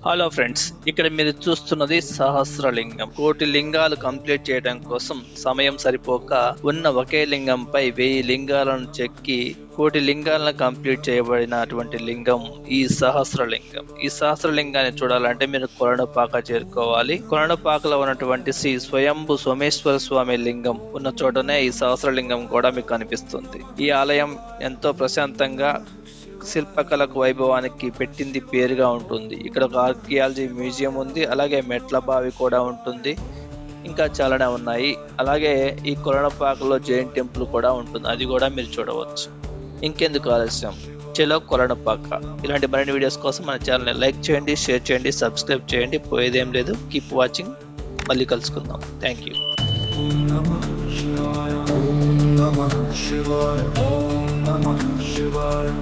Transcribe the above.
Hello friends, ఇక్కడ మీరు చూస్తున్నది సహస్రలింగం. కోటి లింగాలు కంప్లీట్ చేయడం కోసం సమయం సరిపోక ఉన్న ఒకే లింగంపై 1000 లింగాలను చెక్కి కోటి లింగాలను కంప్లీట్ చేయబడినటువంటి లింగం ఈ సహస్రలింగం. ఈ సహస్రలింగాన్ని చూడాలంటే మీరు కొలనుపాక చేరుకోవాలి. కొలనుపాకలో ఉన్నటువంటి శ్రీ స్వయంభు సోమేశ్వర స్వామి లింగం ఉన్న చోటనే ఈ సహస్రలింగం కూడా మీకు కనిపిస్తుంది. ఈ ఆలయం ఎంతో ప్రశాంతంగా శిల్పకళకు వైభవానికి పెట్టింది పేరుగా ఉంటుంది. ఇక్కడ ఒక ఆర్కియాలజీ మ్యూజియం ఉంది, అలాగే మెట్ల బావి కూడా ఉంటుంది, ఇంకా చాలానే ఉన్నాయి. అలాగే ఈ కొలనుపాకలో జైన్ టెంపుల్ కూడా ఉంటుంది, అది కూడా మీరు చూడవచ్చు. ఇంకెందుకు ఆలస్యం, చలో కొలనుపాక. ఇలాంటి మరిన్ని వీడియోస్ కోసం మన ఛానల్ని లైక్ చేయండి, షేర్ చేయండి, సబ్స్క్రైబ్ చేయండి. పోయేదేం లేదు. Keep watching. మళ్ళీ కలుసుకుందాం. Thank you. Namah Shivaya.